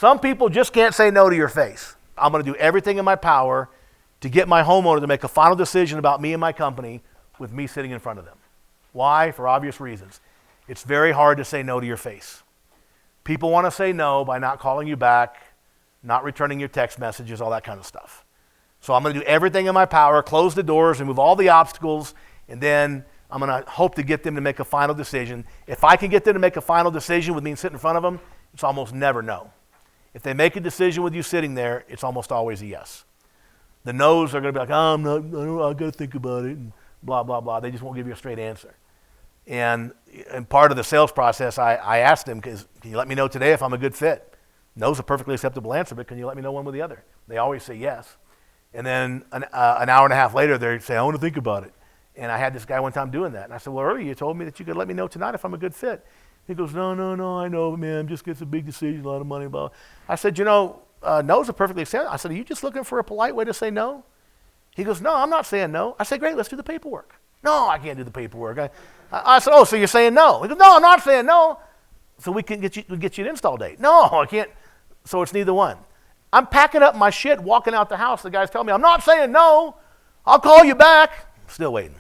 Some people just can't say no to your face. I'm going to do everything in my power to get my homeowner to make a final decision about me and my company with me sitting in front of them. Why? For obvious reasons. It's very hard to say no to your face. People want to say no by not calling you back, not returning your text messages, all that kind of stuff. So I'm going to do everything in my power, close the doors, remove all the obstacles, and then I'm going to hope to get them to make a final decision. If I can get them to make a final decision with me sitting in front of them, it's almost never no. If they make a decision with you sitting there, it's almost always a yes. The no's are going to be like, oh, I've got to think about it, and blah, blah, blah. They just won't give you a straight answer. And part of the sales process, I asked them, can you let me know today if I'm a good fit? No's a perfectly acceptable answer, but can you let me know one way or the other? They always say yes. And then an hour and a half later, they say, I want to think about it. And I had this guy one time doing that. And I said, well, earlier you told me that you could let me know tonight if I'm a good fit. He goes, no, I know, man, just gets a big decision, a lot of money, blah. I said, no's a perfectly acceptable. I said, are you just looking for a polite way to say no? He goes, no, I'm not saying no. I said, great, let's do the paperwork. No, I can't do the paperwork. I said, oh, so you're saying no? He goes, no, I'm not saying no. So we can get you an install date. No, I can't. So it's neither one. I'm packing up my shit, walking out the house. The guy's telling me, I'm not saying no. I'll call you back. Still waiting.